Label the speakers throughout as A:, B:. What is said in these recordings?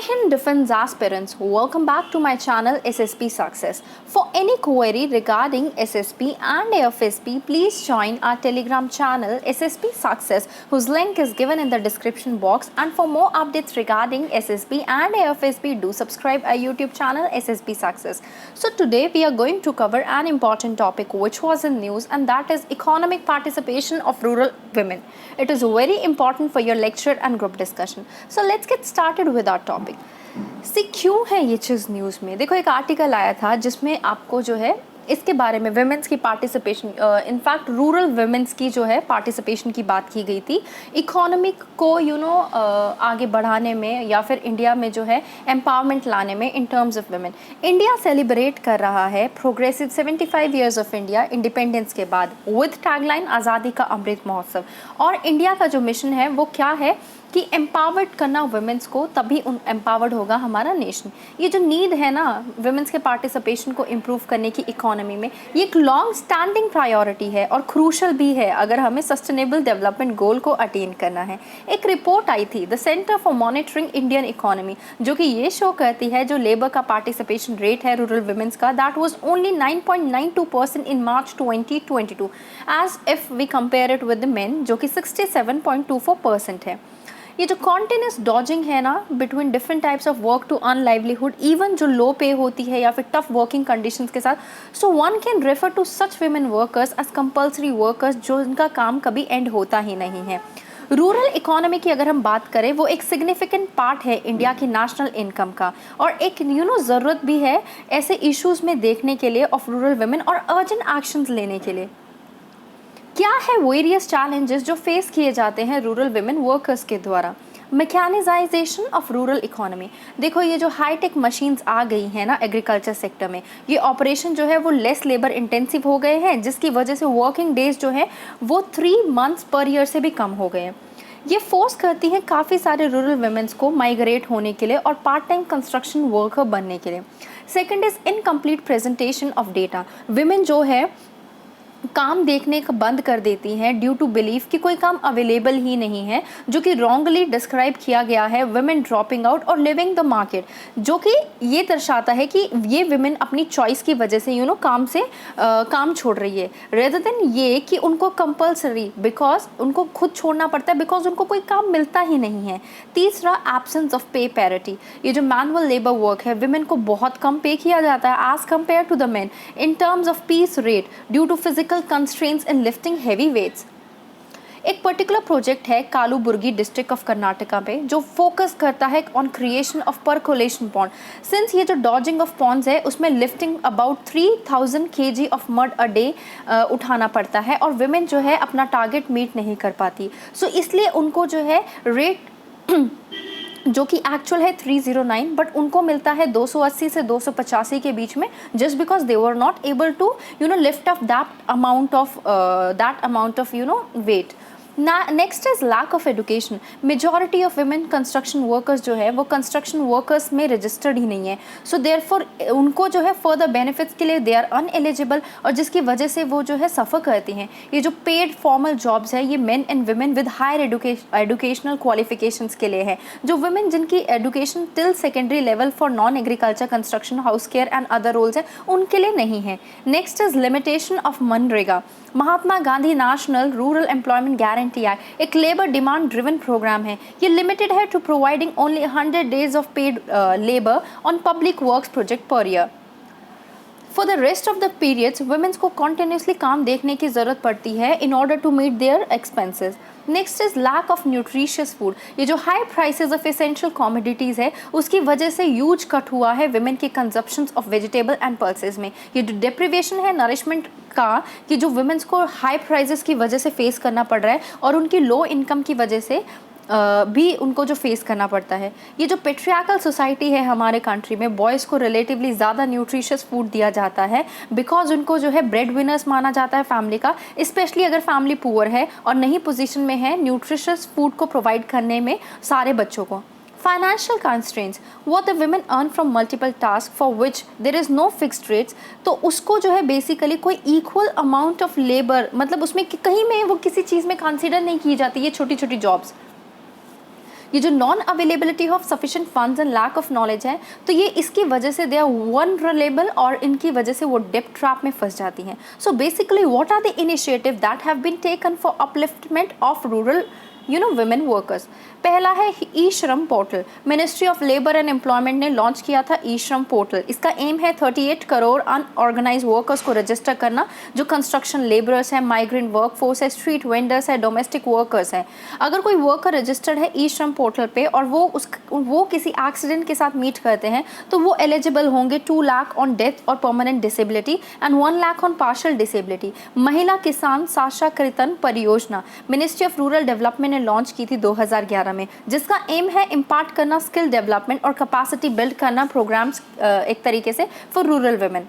A: Hind Defense aspirants, welcome back to my channel SSP Success. For any query regarding SSP and AFSP, please join our Telegram channel SSP Success, whose link is given in the description box. And for more updates regarding SSP and AFSP, do subscribe our YouTube channel SSP Success. So today we are going to cover an important topic which was in news, and that is economic participation of rural women. It is very important for your lecture and group discussion. So let's get started with our topic C क्यों है ये चीज़ news में। देखो, एक article आया था जिसमें आपको जो है इसके बारे में विमेंस की पार्टिसिपेशन, इनफैक्ट रूरल विमेंस की जो है पार्टिसिपेशन की बात की गई थी इकोनॉमिक को आगे बढ़ाने में या फिर इंडिया में जो है एम्पावरमेंट लाने में इन terms of women. India celebrate कर रहा है progressive 75 years of India independence के बाद विद टैगलाइन आज़ादी का अमृत महोत्सव। और इंडिया का जो मिशन है वो क्या है कि एम्पावर्ड करना वुमेंस को, तभी एम्पावर्ड होगा हमारा नेशन। ये जो नीड है ना वुमेंस के पार्टिसिपेशन को इम्प्रूव करने की इकोनॉमी में, ये एक लॉन्ग स्टैंडिंग प्रायोरिटी है और क्रूशल भी है अगर हमें सस्टेनेबल डेवलपमेंट गोल को अटेन करना है। एक रिपोर्ट आई थी the centre for monitoring Indian economy, जो कि ये शो करती है जो लेबर का पार्टिसिपेशन रेट है रूरल वुमेंस का, that was only 9.92% in March 2022 as if we compare it with the men, जो कि 67.24% है। ये जो कॉन्टिन्यूस डॉजिंग है ना between different types of work to earn livelihood, even जो लो पे होती है या फिर टफ वर्किंग कंडीशंस के साथ, so one can refer to such women workers as compulsory workers, जो इनका काम कभी एंड होता ही नहीं है। रूरल इकोनॉमी की अगर हम बात करें, वो एक सिग्निफिकेंट पार्ट है इंडिया की नेशनल इनकम का, और एक ज़रूरत भी है ऐसे इश्यूज़ में देखने के लिए ऑफ रूरल वुमेन और अर्जेंट एक्शंस लेने के लिए। क्या है वेरियस चैलेंजेस जो फेस किए जाते हैं रूरल विमेन वर्कर्स के द्वारा। मैकेनाइजेशन ऑफ रूरल इकोनॉमी, देखो ये जो हाईटेक मशीन्स आ गई हैं ना एग्रीकल्चर सेक्टर में, ये ऑपरेशन जो है वो लेस लेबर इंटेंसिव हो गए हैं, जिसकी वजह से वर्किंग डेज जो है वो 3 मंथ्स पर ईयर से भी कम हो गए हैं। ये फोर्स करती हैं काफ़ी सारे रूरल वुमेन्स को माइग्रेट होने के लिए और पार्ट टाइम कंस्ट्रक्शन वर्कर बनने के लिए। Second is incomplete presentation of data, women जो है काम देखने का बंद कर देती हैं ड्यू टू बिलीफ कि कोई काम अवेलेबल ही नहीं है, जो कि रॉन्गली डिस्क्राइब किया गया है वुमेन ड्रॉपिंग आउट और लिविंग द मार्केट, जो कि ये दर्शाता है कि ये वुमेन अपनी चॉइस की वजह से काम से काम छोड़ रही है, रेदर देन ये कि उनको कंपल्सरी बिकॉज उनको खुद छोड़ना पड़ता है बिकॉज उनको कोई काम मिलता ही नहीं है। तीसरा, एब्सेंस ऑफ पे पैरिटी, ये जो मैनुअल लेबर वर्क है वुमेन को बहुत कम पे किया जाता है as compare to the men in terms of piece rate due to physical constraints in lifting heavy weights। एक पर्टिकुलर प्रोजेक्ट है कालुबुर्गी डिस्ट्रिक्ट ऑफ कर्नाटका पे, जो फोकस करता है on creation of percolation pond. Since ये जो डॉजिंग ऑफ पॉन्ड्स है उसमें lifting about 3000 kg of mud a day उठाना पड़ता है, और वुमेन जो है अपना टारगेट मीट नहीं कर पाती। सो इसलिए उनको जो है रेट जो कि एक्चुअल है 309, बट उनको मिलता है 280 से 285 के बीच में, just because they were not able to lift of that amount of weight. Next is lack of education, majority of women construction workers जो है वो कंस्ट्रक्शन वर्कर्स में रजिस्टर्ड ही नहीं है, सो देयरफॉर उनको जो है फर्दर बेनिफिट्स के लिए दे आर अनएलिजिबल, और जिसकी वजह से वो जो है सफ़र करती हैं। ये जो पेड फॉर्मल जॉब्स है ये men and women with higher educational qualifications के लिए है, जो वुमेन जिनकी education till secondary level for non agriculture construction house care and other roles है उनके लिए नहीं है। नेक्स्ट इज लिमिटेशन ऑफ मनरेगा, Mahatma Gandhi national rural employment guarantee act एक लेबर डिमांड ड्रिवन प्रोग्राम है। ये लिमिटेड है to providing only 100 days of paid labour on public works project per year. For the rest of the periods womens को continuously काम देखने की ज़रूरत पड़ती है in order to meet their expenses. Next is lack of nutritious food, ये जो high prices of essential commodities है उसकी वजह से यूज कट हुआ है विमेन के consumption of vegetable and pulses में। ये जो डिप्रिवेशन है नरिशमेंट का, कि जो वुमेन्स को हाई प्राइसेस की वजह से फेस करना पड़ रहा है और उनकी लो इनकम की वजह से भी उनको जो फेस करना पड़ता है। ये जो पेट्रियार्कल सोसाइटी है हमारे कंट्री में, बॉयज़ को रिलेटिवली ज़्यादा न्यूट्रिशियस फूड दिया जाता है बिकॉज उनको जो है ब्रेड विनर्स माना जाता है फैमिली का, स्पेशली अगर फैमिली पुअर है और नहीं पोजीशन में है न्यूट्रिशियस फूड को प्रोवाइड करने में सारे बच्चों को। Financial constraints, what the women earn from multiple tasks for which there is no fixed rates, तो उसको जो है बेसिकली कोई इक्वल अमाउंट ऑफ लेबर, मतलब उसमें कहीं में वो किसी चीज़ में कंसिडर नहीं की जाती ये छोटी छोटी जॉब्स। ये जो non availability of sufficient funds and lack of knowledge है, तो ये इसकी वजह से दे आर वनरेबल और इनकी वजह से वो डेप्ट ट्रैप में फंस जाती हैं. So basically what are the initiative that have been taken for upliftment of rural women workers. पहला है E Shram portal. Ministry of labour and employment ने लॉन्च किया था ई श्रम पोर्टल. इसका एम है 38 करोड़ अनऑर्गेनाइज वर्कर्स को रजिस्टर करना, जो कंस्ट्रक्शन लेबरर्स हैं, माइग्रेंट वर्कफोर्स है, स्ट्रीट वेंडर्स है, डोमेस्टिक वर्कर्स हैं. अगर कोई वर्कर रजिस्टर्ड है ई श्रम पोर्टल पे और वो किसी एक्सीडेंट के साथ मीट करते हैं तो वो एलिजिबल होंगे 2 लाख ऑन डेथ और permanent disability and 1 lakh on partial disability. महिला किसान साक्षात्करण परियोजना मिनिस्ट्री ऑफ रूरल डेवलपमेंट ने लॉन्च की थी 2011 में, जिसका एम है इम्पार्ट करना स्किल डेवलपमेंट और कैपेसिटी बिल्ड करना प्रोग्राम्स एक तरीके से for rural women.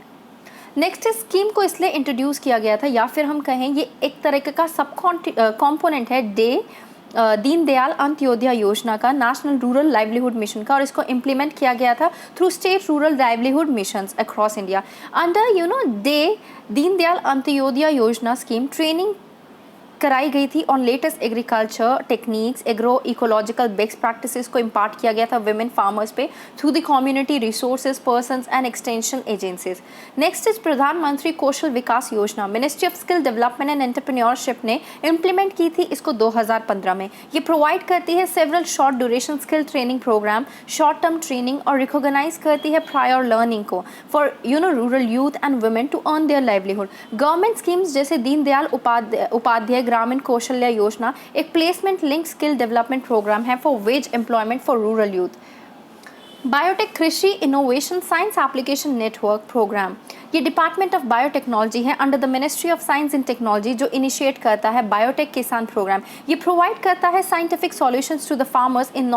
A: Next scheme को इसलिए इंट्रोड्यूस किया गया था, या फिर हम कहें ये एक तरीके का सब कॉम्पोनेंट है दीनदयाल अंत्योदय योजना का, नेशनल रूरल लाइवलीहुड मिशन का, और इसको इम्प्लीमेंट किया गया था through state rural livelihood missions across India. Under Deendayal Antyodaya योजना स्कीम ट्रेनिंग कराई गई थी on latest agriculture techniques, agro ecological best practices को इम्पार्ट किया गया था विमेन फार्मर्स पे through the community resources persons and extension agencies. Next is प्रधानमंत्री कौशल विकास योजना. Ministry of skill development and entrepreneurship ने इम्प्लीमेंट की थी इसको 2015 में. ये प्रोवाइड करती है several short duration skill training program, short term training, और रिकॉग्नाइज करती है प्रायर लर्निंग को for rural youth and women to earn their livelihood. Government schemes जैसे दीनदयाल उपाध्याय ग्रामीण कौशल्य योजना एक placement link skill development program है for wage employment for rural youth. Biotech Krishi innovation science application network program, ये department of biotechnology है under the ministry of science and technology, जो initiate करता है biotech Kisan program. ये provide करता है scientific solutions to the farmers in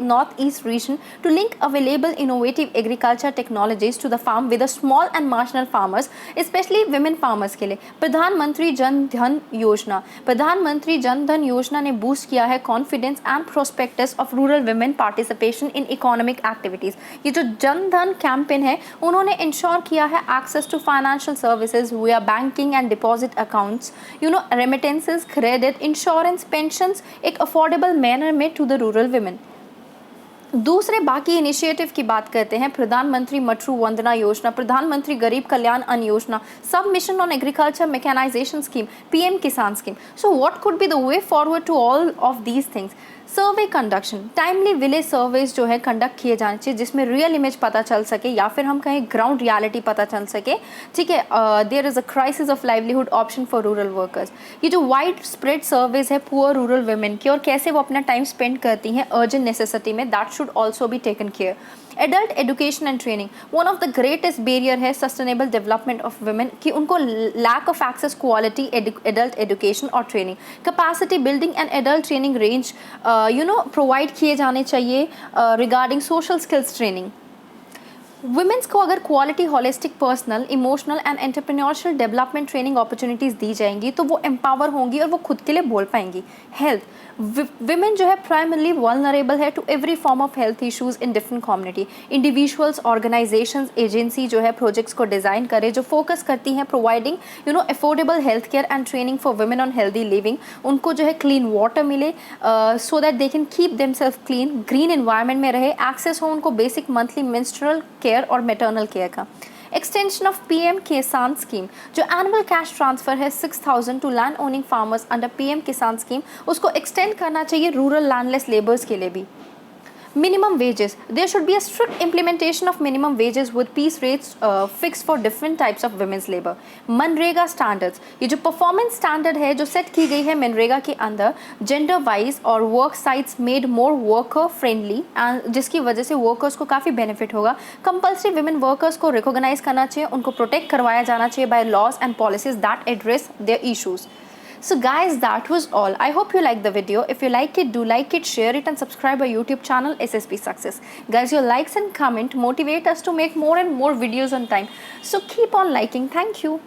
A: north east region to link available innovative agriculture technologies to the farm with small and marginal farmers, specially women farmers के लिए. प्रधानमंत्री जन धन योजना. प्रधानमंत्री जन धन योजना ने बूस्ट किया है confidence and prospectus of rural women participation in economic activities. ये जो जन धन कैंपेन है उन्होंने इंश्योर किया है access to financial services via banking and deposit accounts, remittances, credit, insurance, pensions एक affordable manner में to the rural women. दूसरे बाकी इनिशिएटिव की बात करते हैं. प्रधानमंत्री मटरू वंदना योजना, प्रधानमंत्री गरीब कल्याण Anna Yojana, sub mission on agriculture mechanization scheme, PM Kisan scheme. So what could be the way forward to all of these things? Survey conduction, timely village surveys जो है कंडक्ट किए जाने चाहिए जिसमें रियल इमेज पता चल सके, या फिर हम कहें ग्राउंड रियलिटी पता चल सके. ठीक है, there is a crisis of livelihood option for rural workers. ये जो वाइड स्प्रेड सर्वेज है पुअर रूरल वुमेन की और कैसे वो अपना टाइम स्पेंड करती हैं अर्जेंट नेसेसिटी में, that should also be taken care. Adult education and training, one of the greatest barrier है सस्टेनेबल डेवलपमेंट ऑफ वुमेन कि उनको lack of access quality adult education और ट्रेनिंग. Capacity building and adult training range provide किए जाने चाहिए regarding social skills training. Women's को अगर quality holistic personal emotional and entrepreneurial development training opportunities दी जाएंगी तो वो एम्पावर होंगी और वो खुद के लिए बोल पाएंगी. हेल्थ, विमेन जो है प्राइमरली वल्नरेबल है to every form of health issues in different community. Individuals, organisations, agency जो है प्रोजेक्ट्स को डिज़ाइन करे जो फोकस करती हैं providing affordable health care and training for women on healthy living. उनको जो है क्लीन वाटर मिले so that they can keep themself clean, green environment में रहे, एक्सेस हो उनको बेसिक मंथली मेंस्ट्रुअल केयर और मैटरनल केयर का. Extension of PM Kisan scheme, जो एनुअल कैश ट्रांसफर है 6,000 to land owning farmers under PM Kisan scheme, उसको एक्सटेंड करना चाहिए रूरल लैंडलेस लेबर्स के लिए भी. Minimum wages, there should be a strict implementation of minimum wages with piece rates fixed for different types of women's labor. MNREGA standards, ये जो performance standard है जो सेट की गई है मनरेगा के अंदर जेंडर वाइज और work sites made more worker friendly and जिसकी वजह से वर्कर्स को काफ़ी बेनिफिट होगा. कंपल्सरी विमेन वर्कर्स को रिकॉग्नाइज करना चाहिए, उनको प्रोटेक्ट करवाया जाना चाहिए by laws and policies that address their issues. So guys, that was all. I hope you liked the video. If you like it, do like it, share it and subscribe our YouTube channel SSP Success. Guys, your likes and comment motivate us to make more and more videos on time. So keep on liking. Thank you.